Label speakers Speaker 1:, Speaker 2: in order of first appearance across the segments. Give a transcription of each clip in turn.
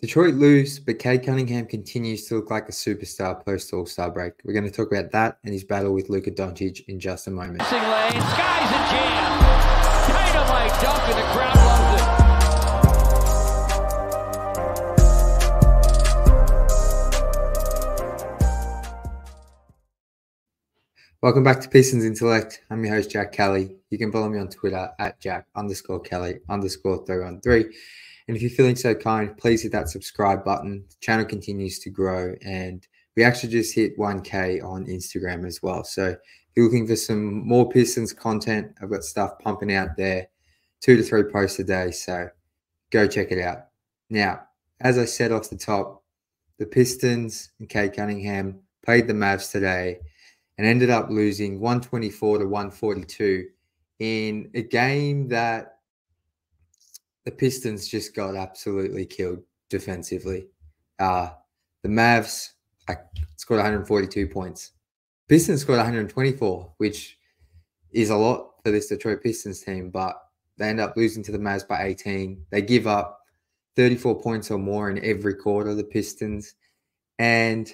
Speaker 1: Detroit lose, but Cade Cunningham continues to look like a superstar post All-Star break. We're going to talk about that and his battle with Luka Doncic in just a moment.
Speaker 2: Lane, skies a jam. Dynamite dunk and the crowd loves it.
Speaker 1: Welcome back to Pistons Intellect. I'm your host, Jack Kelly. You can follow me on Twitter at Jack_Kelly_313. And if you're feeling so kind, please hit that subscribe button. The channel continues to grow, and we actually just hit 1K on Instagram as well. So if you're looking for some more Pistons content, I've got stuff pumping out there, 2 to 3 posts a day. So go check it out. Now, as I said off the top, the Pistons and Cade Cunningham played the Mavs today and ended up losing 124 to 142 in a game that the Pistons just got absolutely killed defensively. The Mavs scored 142 points. Pistons scored 124, which is a lot for this Detroit Pistons team, but they end up losing to the Mavs by 18. They give up 34 points or more in every quarter, the Pistons. And,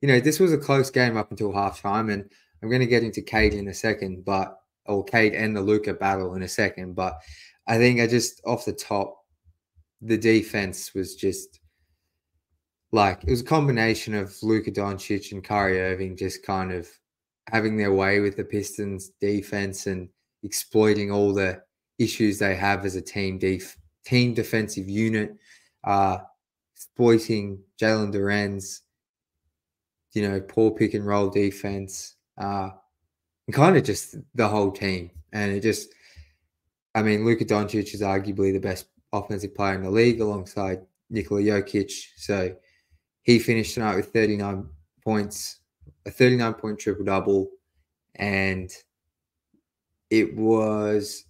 Speaker 1: you know, this was a close game up until halftime, and I'm going to get into Cade in a second, or Cade and the Luka battle in a second, but I think off the top, the defense was just like, it was a combination of Luka Doncic and Kyrie Irving just kind of having their way with the Pistons defense and exploiting all the issues they have as a team defensive unit, exploiting Jalen Duren's, poor pick and roll defense, and kind of just the whole team. And Luka Doncic is arguably the best offensive player in the league alongside Nikola Jokic. So he finished tonight with 39 points, a 39-point triple-double. And it was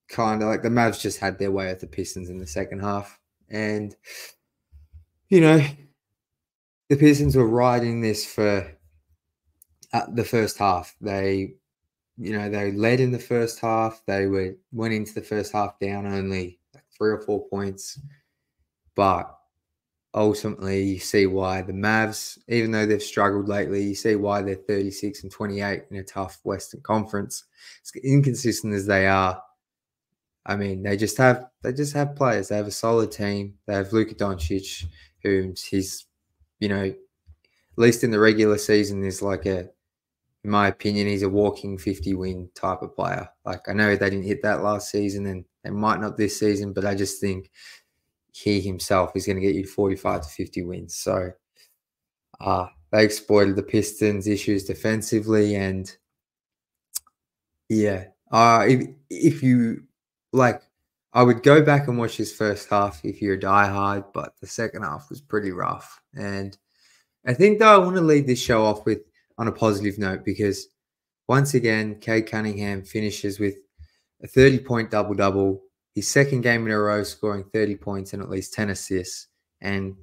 Speaker 1: kind of like the Mavs just had their way at the Pistons in the second half. And, the Pistons were riding this for the first half. They led in the first half. They went into the first half down only 3 or 4 points. But ultimately, you see why the Mavs, even though they've struggled lately, you see why they're 36-28 in a tough Western Conference. As inconsistent as they are, they just have players. They have a solid team. They have Luka Doncic, he's, at least in the regular season, is in my opinion, he's a walking 50-win type of player. Like, I know they didn't hit that last season, and they might not this season, but I just think he himself is going to get you 45 to 50 wins. So they exploited the Pistons' issues defensively, and if you like, I would go back and watch this first half if you're a diehard, but the second half was pretty rough. And I think, though, I want to lead this show off on a positive note, because once again, Cade Cunningham finishes with a 30-point double-double, his second game in a row scoring 30 points and at least 10 assists. And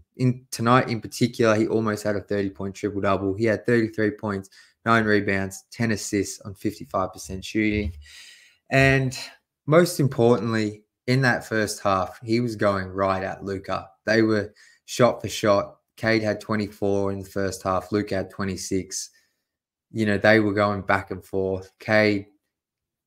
Speaker 1: tonight in particular, he almost had a 30-point triple-double. He had 33 points, 9 rebounds, 10 assists on 55% shooting. And most importantly, in that first half, he was going right at Luka. They were shot for shot. Cade had 24 in the first half. Luka had 26. They were going back and forth. Cade,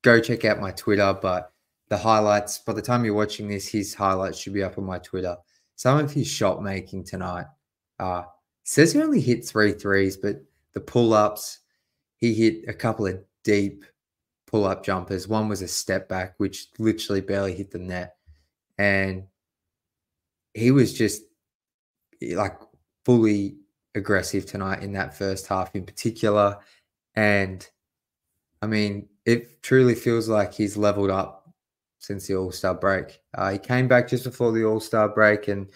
Speaker 1: go check out my Twitter, but the highlights, by the time you're watching this, his highlights should be up on my Twitter. Some of his shot making tonight. Says he only hit 3 threes, but the pull-ups, he hit a couple of deep pull-up jumpers. One was a step back, which literally barely hit the net. And he was just fully aggressive tonight in that first half in particular. And it truly feels like he's leveled up since the All-Star break. He came back just before the All-Star break, and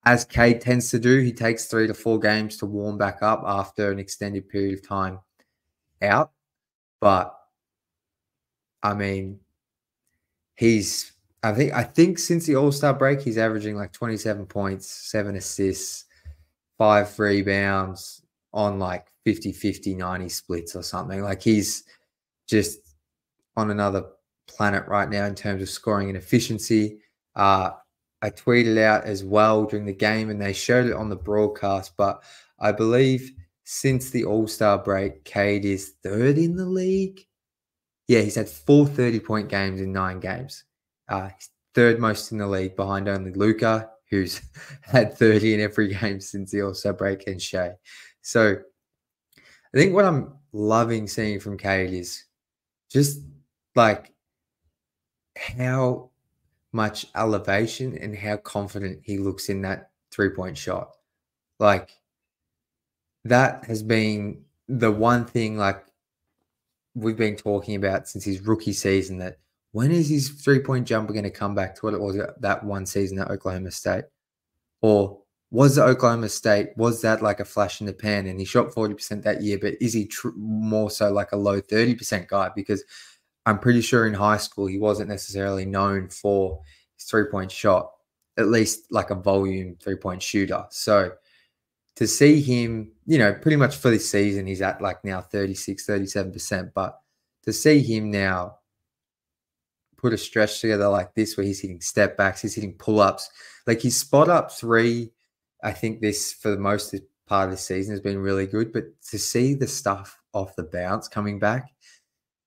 Speaker 1: as Cade tends to do, he takes 3 to 4 games to warm back up after an extended period of time out. But I think since the All-Star break, he's averaging 27 points, 7 assists, 5 rebounds on 50-50, 90 splits or something. He's just on another planet right now in terms of scoring and efficiency. I tweeted out as well during the game, and they showed it on the broadcast, but I believe since the All-Star break, Cade is third in the league. Yeah, he's had 4 30-point games in 9 games. He's third most in the league behind only Luka, who's had 30 in every game since the All-Star break, and Shea. So I think what I'm loving seeing from Cade is just like how much elevation and how confident he looks in that 3-point shot. Like that has been the one thing like we've been talking about since his rookie season, that when is his 3-point jumper going to come back to what it was that one season at Oklahoma State? Or was that like a flash in the pan and he shot 40% that year, but is he more so like a low 30% guy? Because I'm pretty sure in high school he wasn't necessarily known for his 3-point shot, at least like a volume 3-point shooter. So to see him, pretty much for this season, he's at like now 36, 37%. But to see him now put a stretch together like this where he's hitting step backs, he's hitting pull-ups, like his spot up 3, I think this for the most part of the season has been really good. But to see the stuff off the bounce coming back,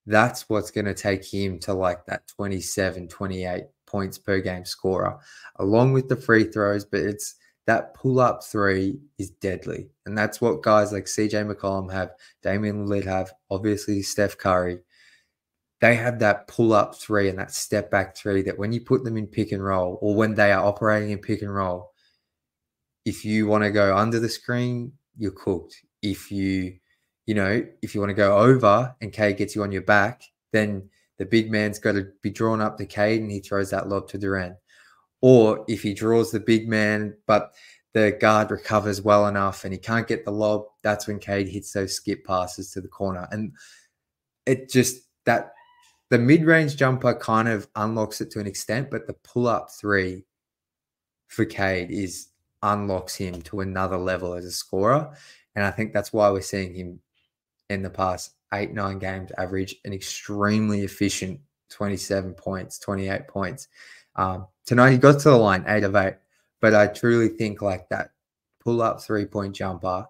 Speaker 1: that's what's going to take him to like that 27, 28 points per game scorer, along with the free throws. But it's that pull-up 3 is deadly. And that's what guys like CJ McCollum have, Damian Lillard have, obviously Steph Curry. They have that pull-up 3 and that step-back 3 that when you put them in pick and roll, or when they are operating in pick and roll, if you want to go under the screen, you're cooked. If you want to go over and Cade gets you on your back, then the big man's got to be drawn up to Cade and he throws that lob to Durant. Or if he draws the big man, but the guard recovers well enough and he can't get the lob, that's when Cade hits those skip passes to the corner. And it just, that the mid-range jumper kind of unlocks it to an extent, but the pull-up 3 for Cade unlocks him to another level as a scorer. And I think that's why we're seeing him in the past 8-9 games average an extremely efficient 27 points, 28 points. Tonight he got to the line 8 of 8, but I truly think like that pull-up 3-point jumper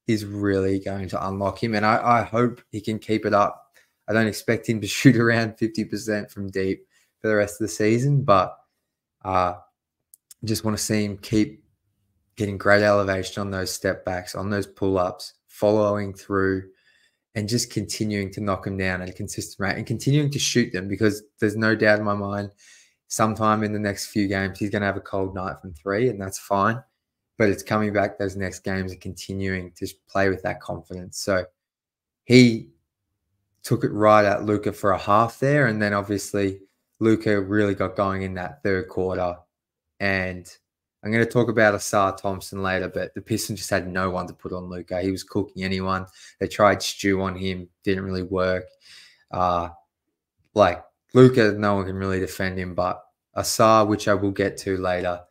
Speaker 1: is really going to unlock him. And I hope he can keep it up. I don't expect him to shoot around 50% from deep for the rest of the season, but just want to see him keep getting great elevation on those step backs, on those pull-ups, following through, and just continuing to knock them down at a consistent rate and continuing to shoot them, because there's no doubt in my mind sometime in the next few games he's going to have a cold night from 3, and that's fine. But it's coming back those next games and continuing to play with that confidence. So he took it right at Luka for a half there, and then obviously Luka really got going in that third quarter. And I'm going to talk about Asar Thompson later, but the Pistons just had no one to put on Luka. He was cooking anyone. They tried stew on him, didn't really work. Like Luka, no one can really defend him, but Asar, which I will get to later,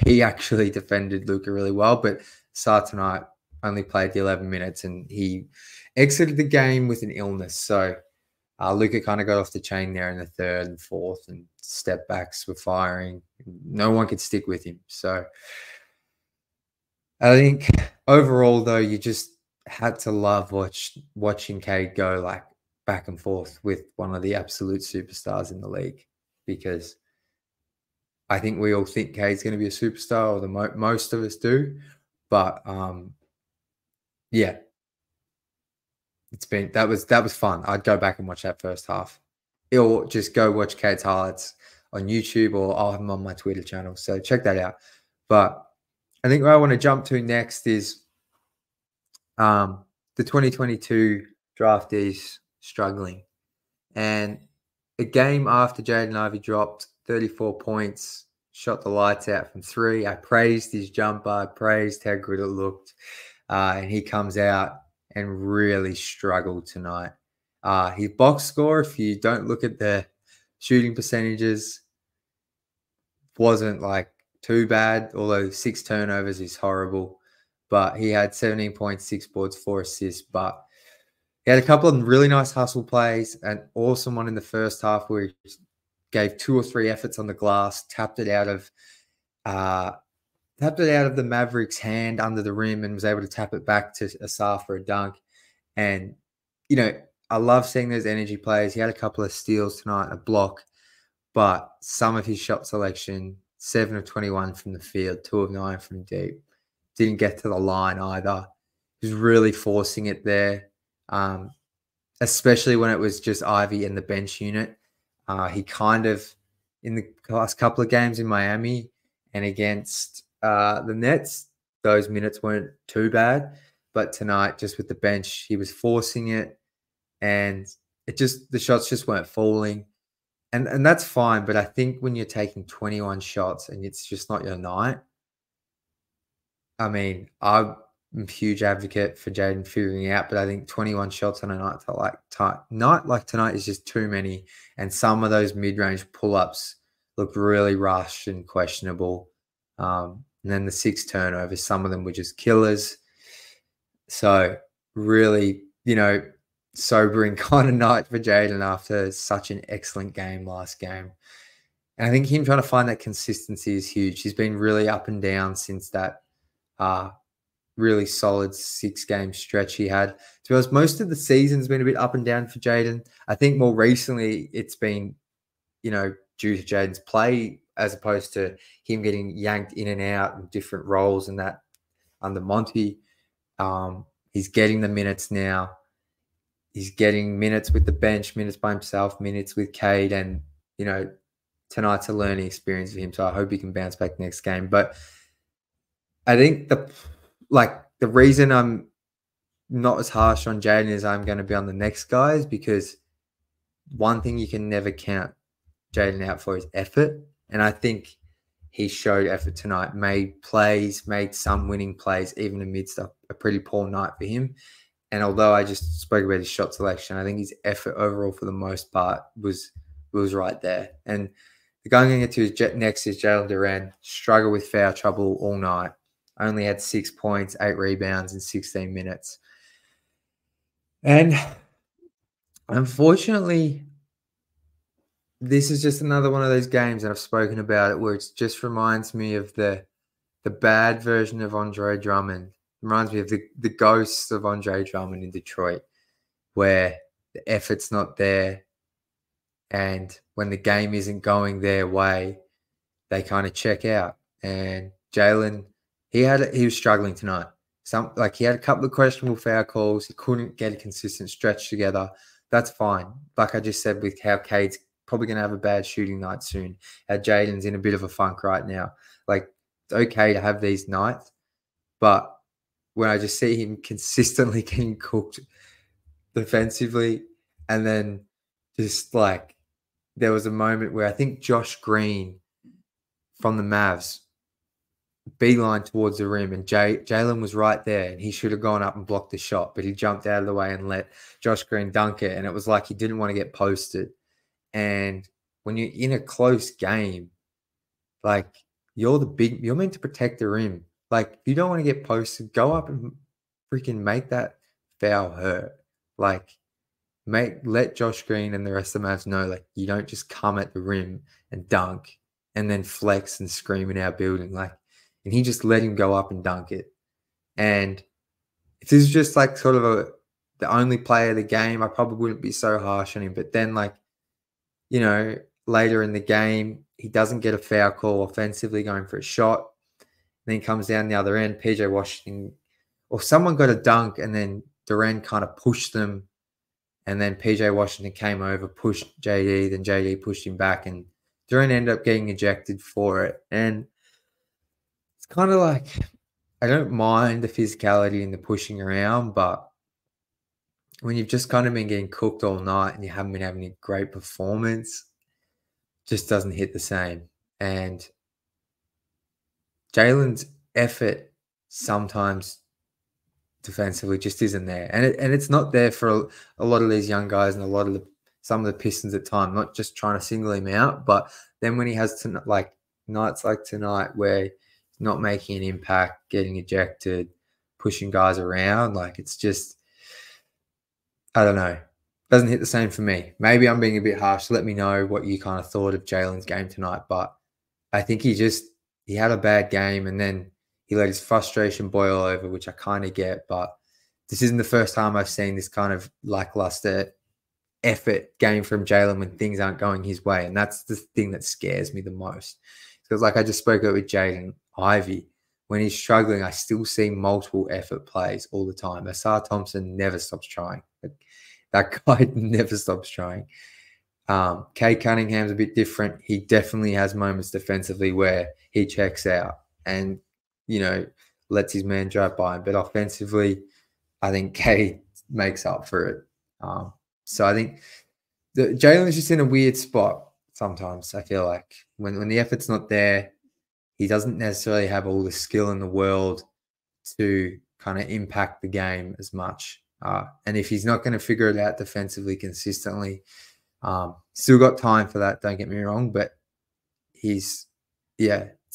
Speaker 1: he actually defended Luka really well. But Asar tonight only played the 11 minutes and he exited the game with an illness. So Luka kind of got off the chain there in the third and fourth, and step backs were firing. No one could stick with him. So I think overall, though, you just had to love watching Cade go like back and forth with one of the absolute superstars in the league, because I think we all think Cade's going to be a superstar, or most of us do. But yeah. That was fun. I'd go back and watch that first half. Or just go watch Cade's highlights on YouTube, or I'll have them on my Twitter channel. So check that out. But I think what I want to jump to next is the 2022 draftees struggling. And a game after Jaden Ivey dropped 34 points, shot the lights out from 3. I praised his jumper. I praised how good it looked. And he comes out and really struggled tonight. His box score, if you don't look at the shooting percentages, wasn't like too bad, although 6 turnovers is horrible. But he had 17.6 boards, 4 assists. But he had a couple of really nice hustle plays, an awesome one in the first half where he gave 2 or 3 efforts on the glass, tapped it out of the Mavericks' hand under the rim and was able to tap it back to Asar for a dunk. And, I love seeing those energy players. He had a couple of steals tonight, a block, but some of his shot selection, 7 of 21 from the field, 2 of 9 from deep. Didn't get to the line either. He was really forcing it there, especially when it was just Ivy in the bench unit. He kind of, in the last couple of games in Miami and against the Nets, those minutes weren't too bad. But tonight, just with the bench, he was forcing it, and the shots just weren't falling. And that's fine, but I think when you're taking 21 shots and it's just not your night, I mean, I'm a huge advocate for Jaden figuring out, but I think 21 shots on a night like tonight is just too many. And some of those mid-range pull-ups look really rushed and questionable. And then the 6 turnovers, some of them were just killers. So really, sobering kind of night for Jaden after such an excellent game last game. And I think him trying to find that consistency is huge. He's been really up and down since that really solid 6-game stretch he had. To be honest, most of the season's been a bit up and down for Jaden. I think more recently it's been, due to Jaden's play as opposed to him getting yanked in and out in different roles and that under Monty. He's getting the minutes now. He's getting minutes with the bench, minutes by himself, minutes with Cade, and, tonight's a learning experience for him, so I hope he can bounce back next game. But I think the reason I'm not as harsh on Jaden as I'm going to be on the next guy is because one thing you can never count Jaden out for is effort, and I think he showed effort tonight, made some winning plays, even amidst a pretty poor night for him. And although I just spoke about his shot selection, I think his effort overall for the most part was right there. And going into his next is Jalen Duren. Struggled with foul trouble all night. Only had 6 points, 8 rebounds in 16 minutes. And unfortunately, this is just another one of those games, and I've spoken about it, where it just reminds me of the bad version of Andre Drummond. It reminds me of the ghosts of Andre Drummond in Detroit, where the effort's not there, and when the game isn't going their way, they kind of check out. And Jalen, he was struggling tonight. He had a couple of questionable foul calls. He couldn't get a consistent stretch together. That's fine. Like I just said, with how Cade's probably going to have a bad shooting night soon. Jaden's in a bit of a funk right now. It's okay to have these nights, but when I just see him consistently getting cooked defensively, and then just there was a moment where I think Josh Green from the Mavs beeline towards the rim, and Jalen was right there, and he should have gone up and blocked the shot, but he jumped out of the way and let Josh Green dunk it, and it was like he didn't want to get posted. And when you're in a close game, you're meant to protect the rim. If you don't want to get posted, go up and freaking make that foul hurt. Let Josh Green and the rest of the Mavs know, you don't just come at the rim and dunk and then flex and scream in our building. And he just let him go up and dunk it. And if this is just sort of the only play of the game, I probably wouldn't be so harsh on him. But then later in the game, he doesn't get a foul call offensively going for a shot. Then he comes down the other end, PJ Washington, or someone got a dunk, and then Duren kind of pushed them. And then PJ Washington came over, pushed JD, then JD pushed him back, and Duren ended up getting ejected for it. And it's kind of I don't mind the physicality and the pushing around, but when you've just kind of been getting cooked all night and you haven't been having a great performance, it just doesn't hit the same. And Jalen's effort sometimes defensively just isn't there, and it's not there for a lot of these young guys and some of the Pistons at time. Not just trying to single him out, but then when he has nights like tonight where he's not making an impact, getting ejected, pushing guys around, it's just, I don't know. doesn't hit the same for me. Maybe I'm being a bit harsh. Let me know what you kind of thought of Jalen's game tonight. But I think he had a bad game, and then he let his frustration boil over, which I kind of get. But this isn't the first time I've seen this kind of lackluster effort game from Jalen when things aren't going his way. And that's the thing that scares me the most. Because like I just spoke about with Jaden Ivey, when he's struggling, I still see multiple effort plays all the time. Asar Thompson never stops trying. That guy never stops trying. Cade Cunningham's a bit different. He definitely has moments defensively where he checks out and, lets his man drive by him. But offensively, I think Cade makes up for it. So I think Jalen is just in a weird spot sometimes, I feel like. When the effort's not there, he doesn't necessarily have all the skill in the world to kind of impact the game as much. And if he's not going to figure it out defensively consistently, still got time for that, don't get me wrong, but it's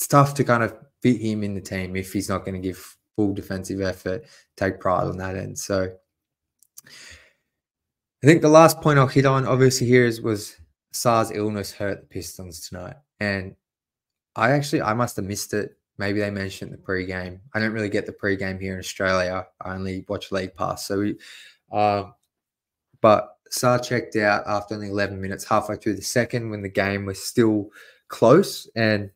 Speaker 1: tough to kind of fit him in the team if he's not going to give full defensive effort, take pride on that end. So I think the last point I'll hit on, obviously, was Asar's illness hurt the Pistons tonight. And I must have missed it. Maybe they mentioned the pregame. I don't really get the pregame here in Australia. I only watch League Pass. So but Asar checked out after only 11 minutes, halfway through the second, when the game was still close. And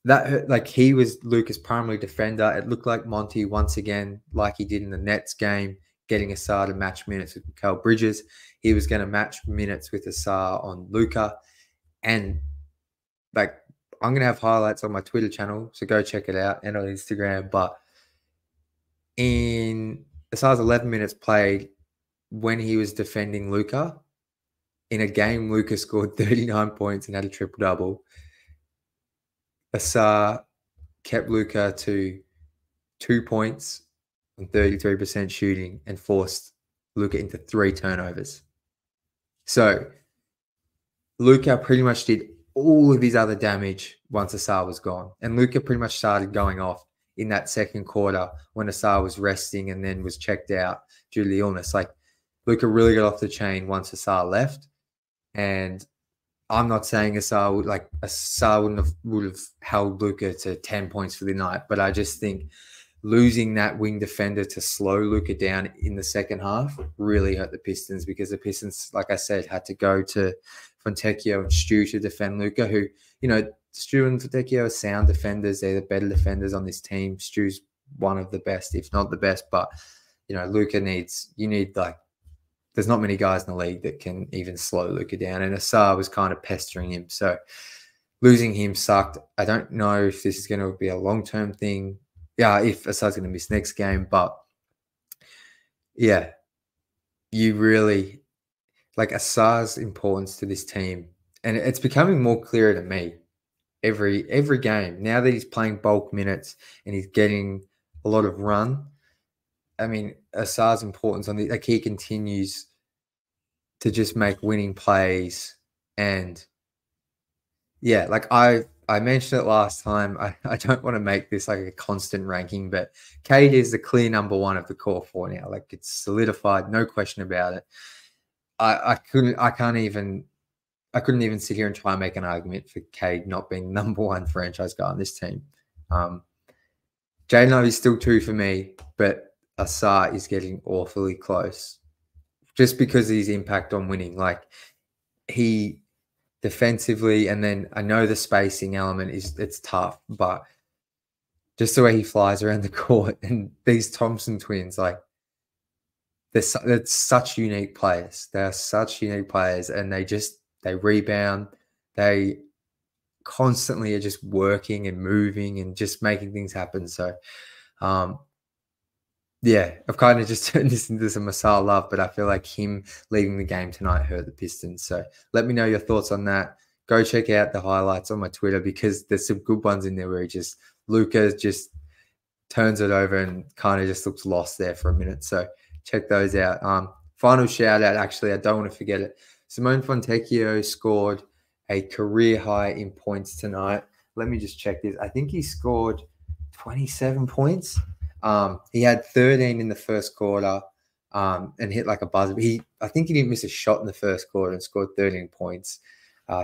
Speaker 1: that he was Luka's primary defender. It looked like Monty once again, like he did in the Nets game, getting Asar to match minutes with Mikal Bridges. He was going to match minutes with Asar on Luka. And I'm going to have highlights on my Twitter channel, so go check it out, and on Instagram. But in Asar's 11 minutes played, when he was defending Luka, in a game Luka scored 39 points and had a triple-double, Asar kept Luka to 2 points and 33% shooting and forced Luka into 3 turnovers. So Luka pretty much did all of his other damage once Asar was gone. And Luka pretty much started going off in that second quarter when Asar was resting and then was checked out due to the illness. Luka really got off the chain once Asar left. And I'm not saying Asar would have held Luka to 10 points for the night, but I just think losing that wing defender to slow Luka down in the second half really hurt the Pistons, because the Pistons, like I said, had to go to Fontecchio and Stu to defend Luka, who, Stu and Fontecchio are sound defenders. They're the better defenders on this team. Stu's one of the best, if not the best. But, Luka there's not many guys in the league that can even slow Luka down. And Asar was kind of pestering him. So losing him sucked. I don't know if this is going to be a long-term thing. Yeah, if Asar's going to miss next game. But, yeah, you really Asar's importance to this team, and it's becoming more clear to me every game now that he's playing bulk minutes and he's getting a lot of run. I mean, Asar's importance on he continues to just make winning plays. And I mentioned it last time. I don't want to make this a constant ranking, but Cade is the clear number one of the core four now. It's solidified, no question about it. I couldn't even sit here and try and make an argument for Cade not being number one franchise guy on this team. Jaden is still 2 for me, but Asar is getting awfully close just because of his impact on winning. He defensively, and then I know the spacing element it's tough, but just the way he flies around the court, and these Thompson twins, they're such unique players. They are such unique players, and they rebound. They constantly are just working and moving and just making things happen. So, I've kind of just turned this into some Asar love, but I feel like him leaving the game tonight hurt the Pistons. So let me know your thoughts on that. Go check out the highlights on my Twitter, because there's some good ones in there where Luka just turns it over and kind of just looks lost there for a minute. So check those out. Final shout out, actually, I don't want to forget it. Simone Fontecchio scored a career high in points tonight. Let me just check this. I think he scored 27 points. He had 13 in the first quarter. and hit like a buzzer. I think he didn't miss a shot in the first quarter and scored 13 points.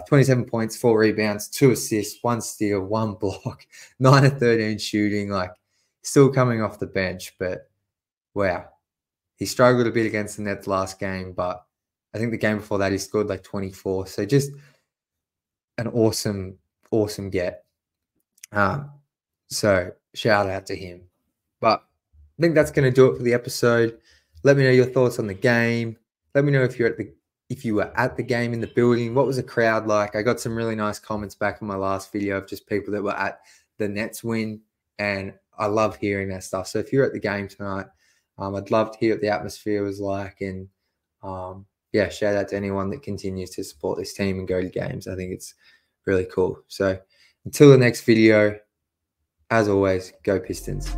Speaker 1: 27 points, 4 rebounds, 2 assists, 1 steal, 1 block, 9 of 13 shooting. Like, still coming off the bench, but wow. He struggled a bit against the Nets last game, but I think the game before that he scored like 24. So just an awesome get. So shout out to him. But I think that's going to do it for the episode. Let me know your thoughts on the game. Let me know if you were at the game in the building. What was the crowd like? I got some really nice comments back in my last video of just people that were at the Nets win, and I love hearing that stuff. So if you're at the game tonight, I'd love to hear what the atmosphere was like. And yeah, shout out to anyone that continues to support this team and go to games. I think it's really cool. So until the next video, as always, go Pistons.